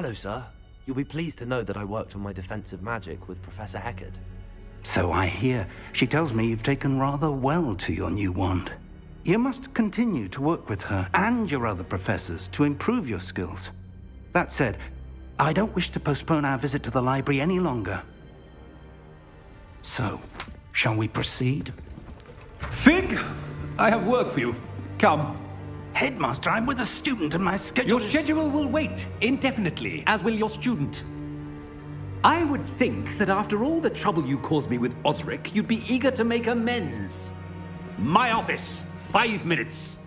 Hello, sir. You'll be pleased to know that I worked on my defensive magic with Professor Heckard. So I hear. She tells me you've taken rather well to your new wand. You must continue to work with her and your other professors to improve your skills. That said, I don't wish to postpone our visit to the library any longer. So, shall we proceed? Fig! I have work for you. Come. Headmaster, I'm with a student and my schedule Your schedule will wait indefinitely, as will your student. I would think that after all the trouble you caused me with Osric, you'd be eager to make amends. My office, 5 minutes.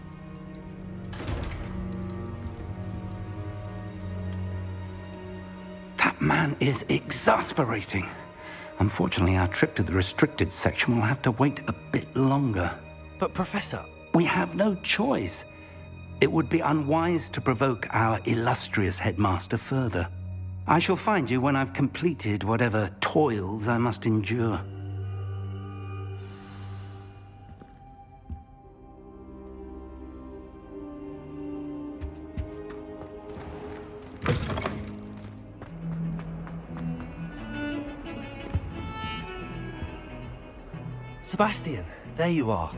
That man is exasperating. Unfortunately, our trip to the restricted section will have to wait a bit longer. But Professor... We have no choice. It would be unwise to provoke our illustrious headmaster further. I shall find you when I've completed whatever toils I must endure. Sebastian, there you are.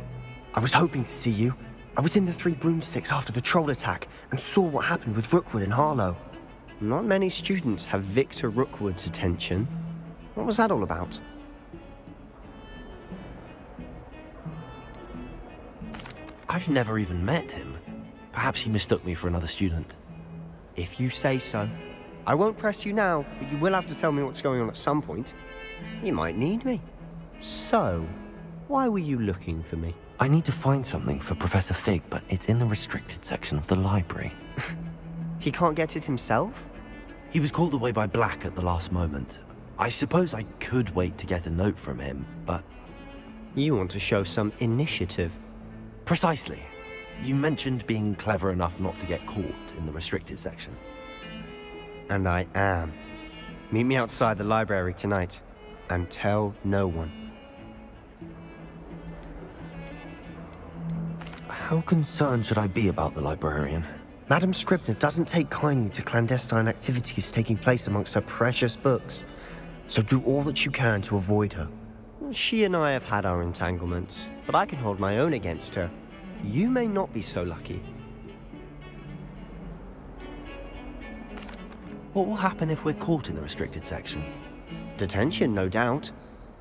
I was hoping to see you. I was in the Three Broomsticks after the troll attack and saw what happened with Rookwood and Harlow. Not many students have Victor Rookwood's attention. What was that all about? I've never even met him. Perhaps he mistook me for another student. If you say so. I won't press you now, but you will have to tell me what's going on at some point. You might need me. So, why were you looking for me? I need to find something for Professor Fig, but it's in the restricted section of the library. He can't get it himself? He was called away by Black at the last moment. I suppose I could wait to get a note from him, but... You want to show some initiative. Precisely. You mentioned being clever enough not to get caught in the restricted section. And I am. Meet me outside the library tonight, and tell no one. How concerned should I be about the librarian? Madam Scribner doesn't take kindly to clandestine activities taking place amongst her precious books, so do all that you can to avoid her. She and I have had our entanglements, but I can hold my own against her. You may not be so lucky. What will happen if we're caught in the restricted section? Detention, no doubt.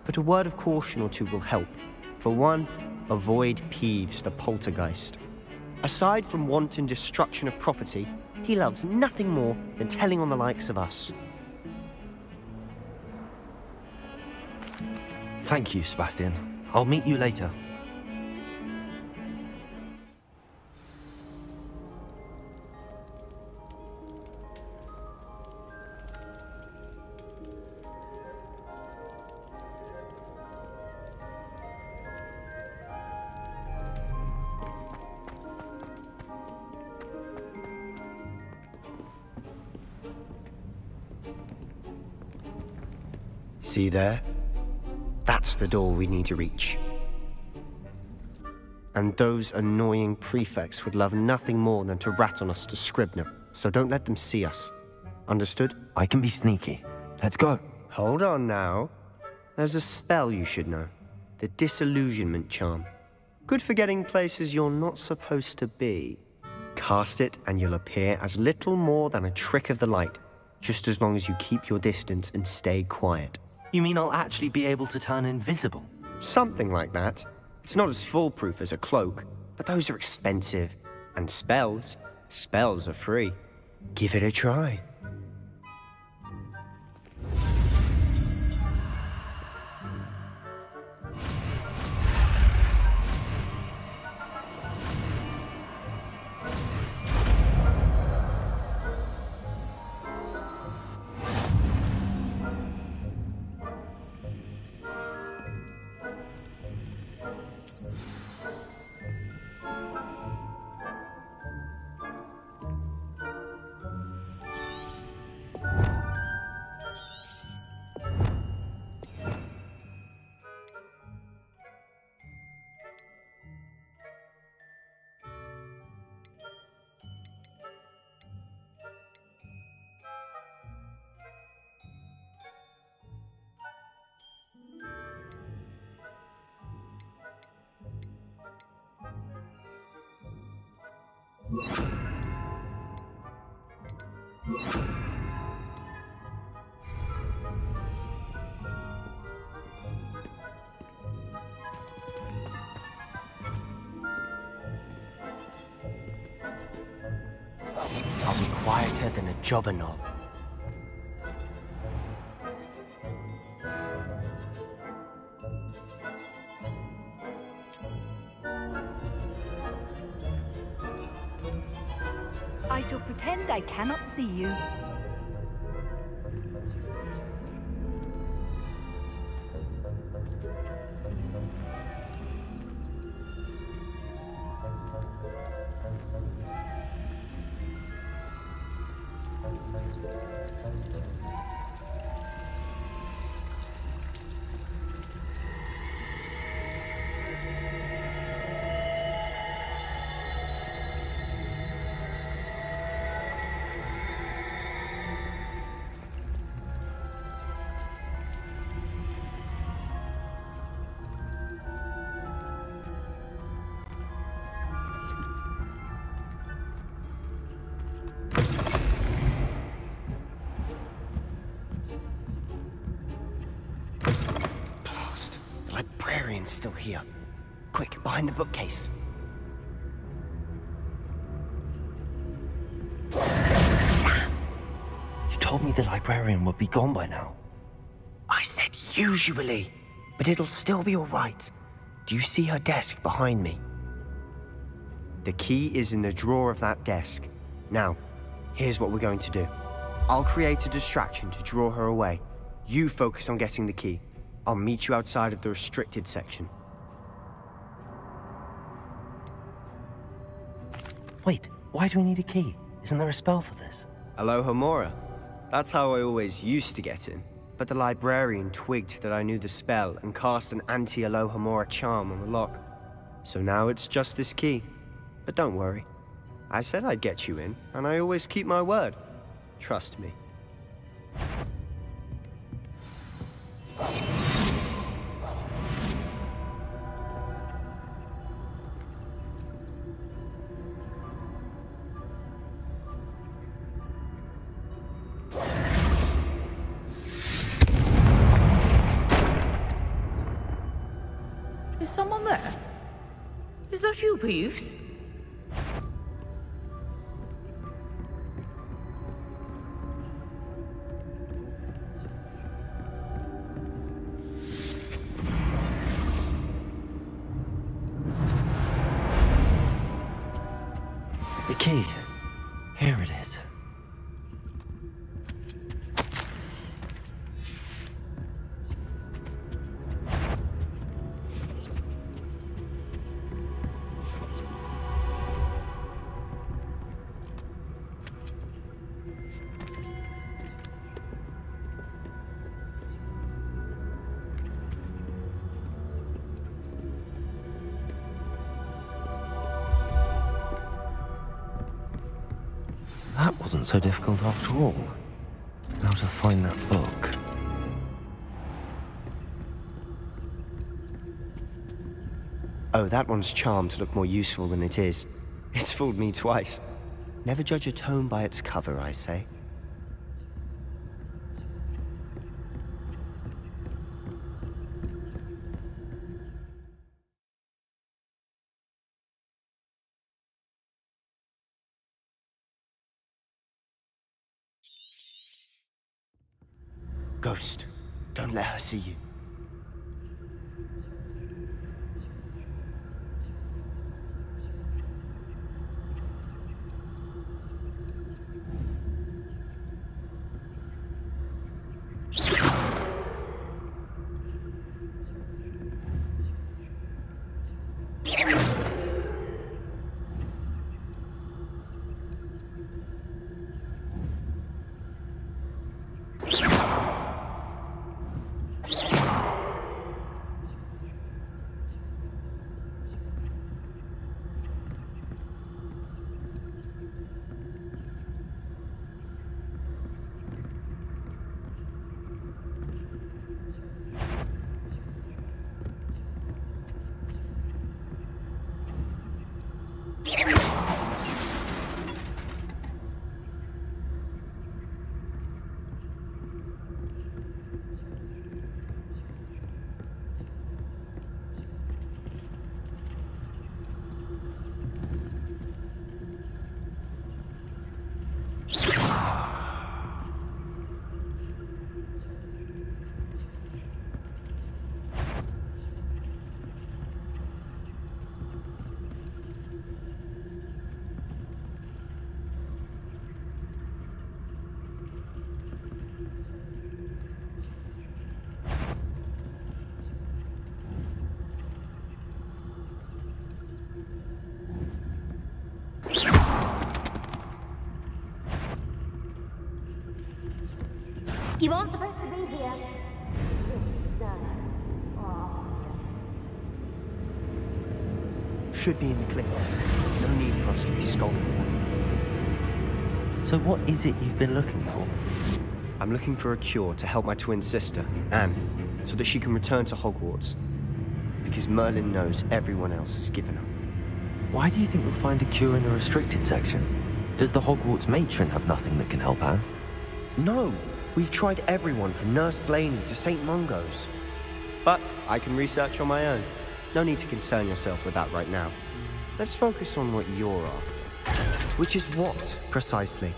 But a word of caution or two will help. For one, avoid Peeves the poltergeist. Aside from wanton destruction of property, he loves nothing more than telling on the likes of us. Thank you, Sebastian. I'll meet you later. See there? That's the door we need to reach. And those annoying prefects would love nothing more than to rat on us to Scribner, so don't let them see us. Understood? I can be sneaky. Let's go. Hold on now. There's a spell you should know. The Disillusionment Charm. Good for getting places you're not supposed to be. Cast it and you'll appear as little more than a trick of the light, just as long as you keep your distance and stay quiet. You mean I'll actually be able to turn invisible? Something like that. It's not as foolproof as a cloak, but those are expensive. And spells are free. Give it a try. I'll be quieter than a jobber knob. I shall pretend I cannot see you. The librarian's still here. Quick, behind the bookcase. You told me the librarian would be gone by now. I said usually, but it'll still be all right. Do you see her desk behind me? The key is in the drawer of that desk. Now, here's what we're going to do. I'll create a distraction to draw her away. You focus on getting the key. I'll meet you outside of the restricted section. Wait, why do we need a key? Isn't there a spell for this? Alohomora. That's how I always used to get in. But the librarian twigged that I knew the spell and cast an anti-Alohomora charm on the lock. So now it's just this key. But don't worry. I said I'd get you in, and I always keep my word. Trust me. Is someone there? Is that you, Peeves? The key. Here it is. That wasn't so difficult after all. Now to find that book. Oh, that one's charmed to look more useful than it is. It's fooled me twice. Never judge a tome by its cover, I say. Ghost, don't let her see you. You aren't supposed to be here. Should be in the clinic. No need for us to be skulking. So what is it you've been looking for? I'm looking for a cure to help my twin sister, Anne, so that she can return to Hogwarts. Because Merlin knows everyone else has given up. Why do you think you'll find a cure in the restricted section? Does the Hogwarts matron have nothing that can help Anne? No! We've tried everyone from Nurse Blaney to St. Mungo's. But I can research on my own. No need to concern yourself with that right now. Let's focus on what you're after. Which is what, precisely?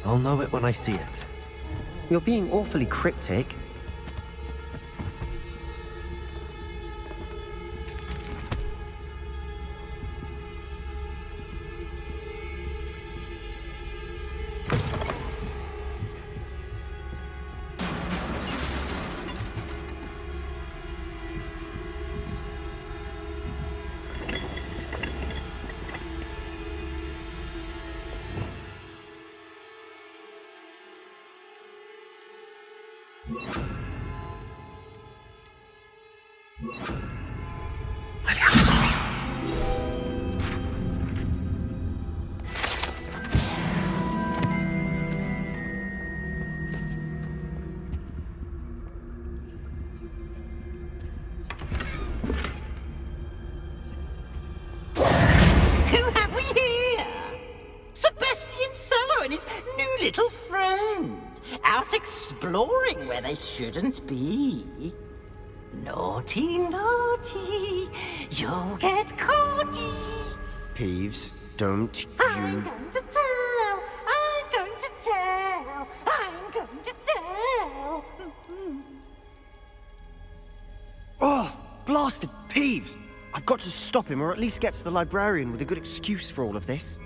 I'll know it when I see it. You're being awfully cryptic. Little friend, out exploring where they shouldn't be. Naughty, naughty, you'll get caughty. Peeves, don't you... I'm going to tell, I'm going to tell, I'm going to tell. Oh, blasted Peeves! I've got to stop him, or at least get to the librarian with a good excuse for all of this.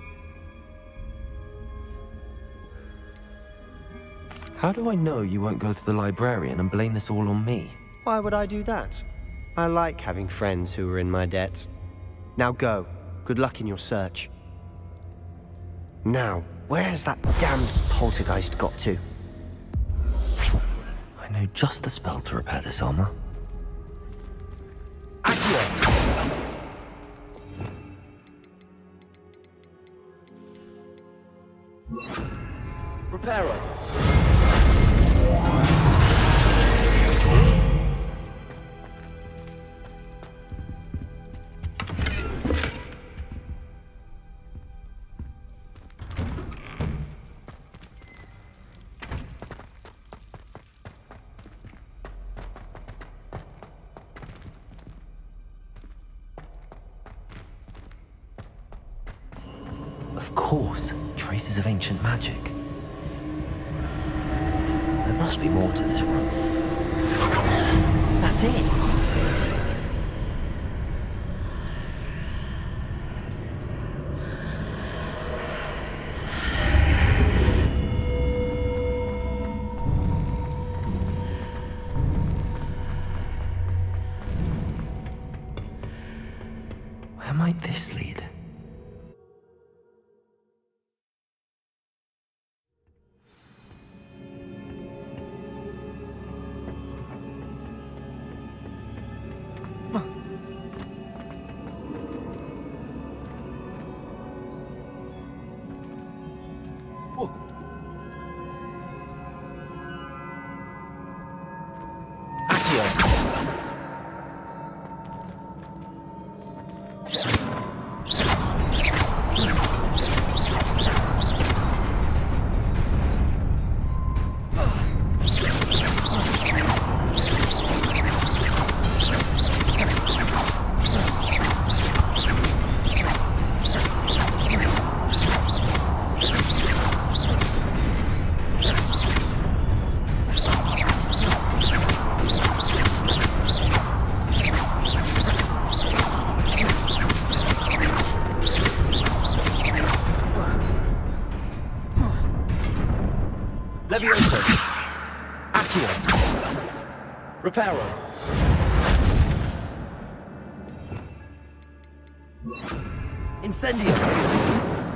How do I know you won't go to the librarian and blame this all on me? Why would I do that? I like having friends who are in my debt. Now go. Good luck in your search. Now, where's that damned poltergeist got to? I know just the spell to repair this armor. Reparo. Of course, traces of ancient magic. There must be more to this room. That's it! Where might this lead? Reparo. Incendio!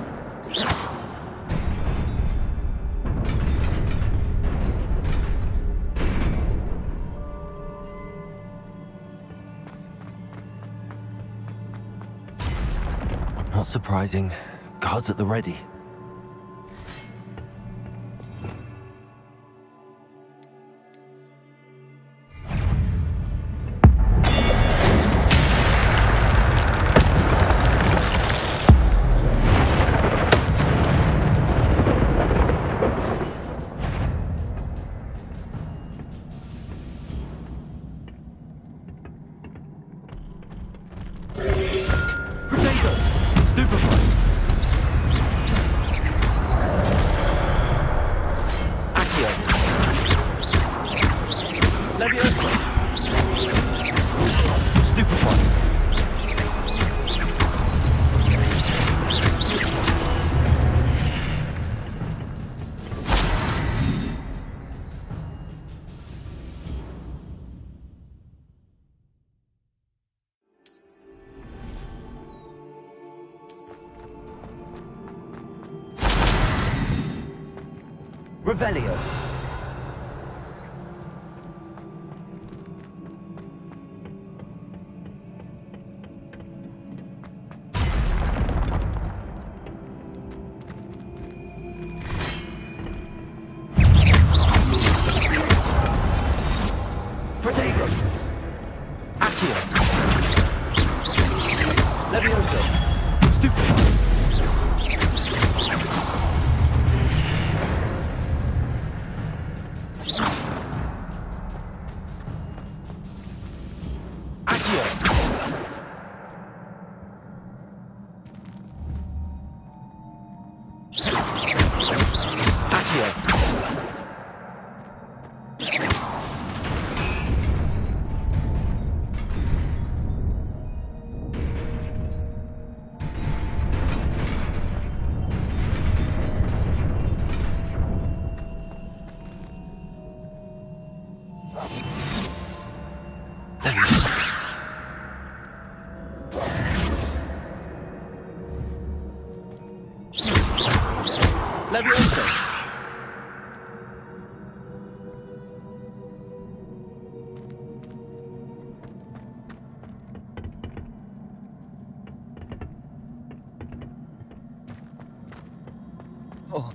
Not surprising. Guards at the ready. Revelio. Protego. Accio. Levioso. Stupefy. Levioso. Oh.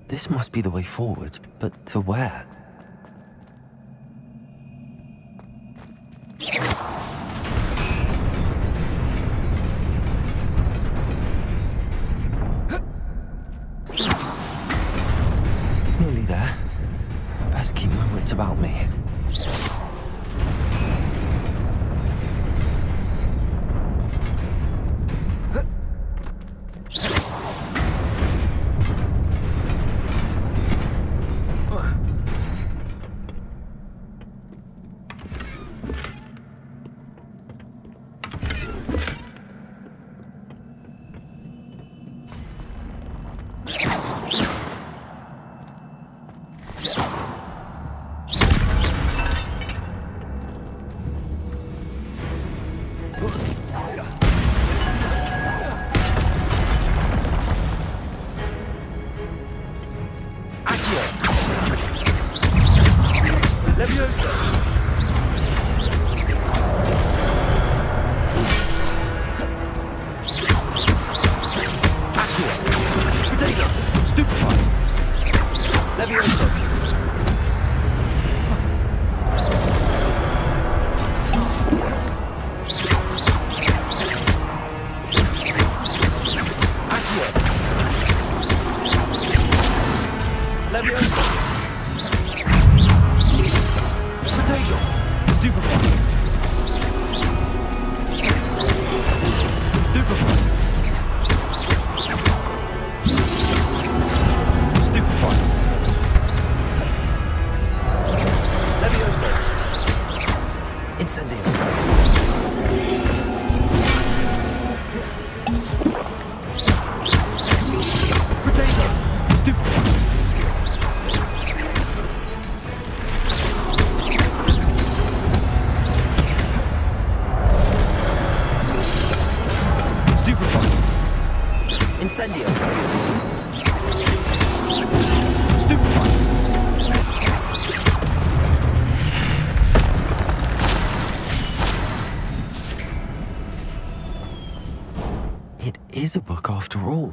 This must be the way forward, but to where? Nearly there. Best keep my wits about me. Incendio. Stupefy. It is a book after all.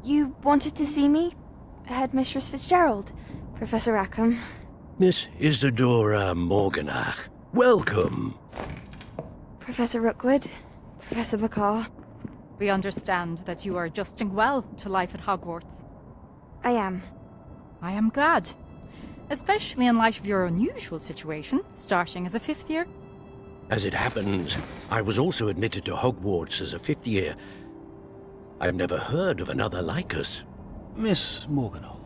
You wanted to see me? Headmistress Fitzgerald? Professor Rackham? Miss Isadora Morganach, welcome. Professor Rookwood? Professor McCaw? We understand that you are adjusting well to life at Hogwarts. I am. I am glad. Especially in light of your unusual situation, starting as a 5th year. As it happens, I was also admitted to Hogwarts as a 5th year. I've never heard of another like us. Miss Morganach,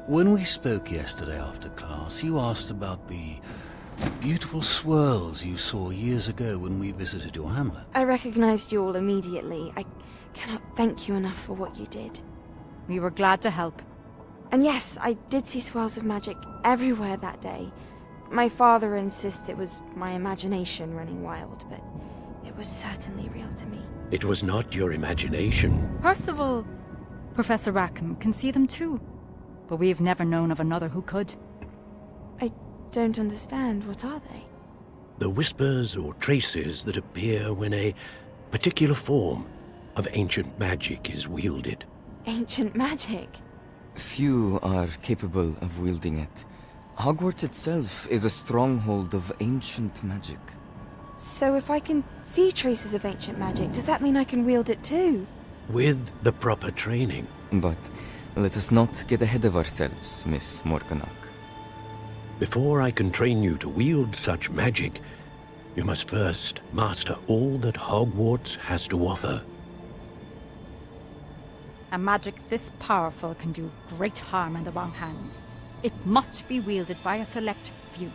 when we spoke yesterday after class, you asked about the beautiful swirls you saw years ago when we visited your hamlet. I recognized you all immediately. I cannot thank you enough for what you did. We were glad to help. And yes, I did see swirls of magic everywhere that day. My father insists it was my imagination running wild, but it was certainly real to me. It was not your imagination. Percival, Professor Rackham can see them too. But we've never known of another who could. I don't understand. What are they? The whispers or traces that appear when a particular form of ancient magic is wielded. Ancient magic? Few are capable of wielding it. Hogwarts itself is a stronghold of ancient magic. So if I can see traces of ancient magic, does that mean I can wield it too? With the proper training. But let us not get ahead of ourselves, Miss Morganach. Before I can train you to wield such magic, you must first master all that Hogwarts has to offer. A magic this powerful can do great harm in the wrong hands. It must be wielded by a select few.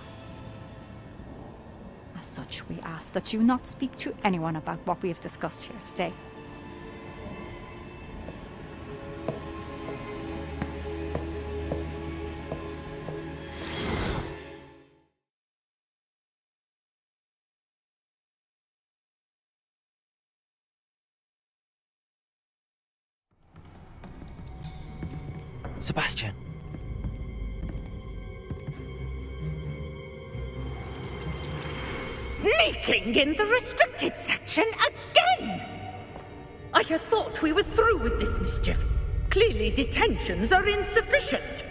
As such, we ask that you not speak to anyone about what we have discussed here today. Sebastian. Sneaking in the restricted section again! I had thought we were through with this mischief. Clearly detentions are insufficient.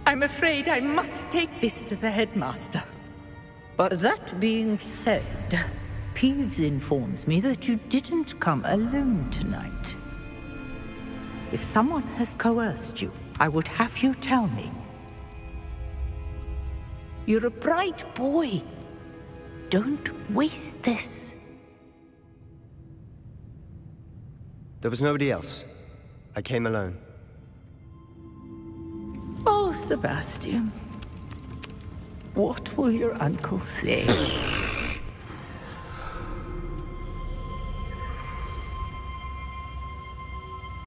I'm afraid I must take this to the headmaster. But that being said, Peeves informs me that you didn't come alone tonight. If someone has coerced you, I would have you tell me. You're a bright boy. Don't waste this. There was nobody else. I came alone. Oh, Sebastian. What will your uncle say?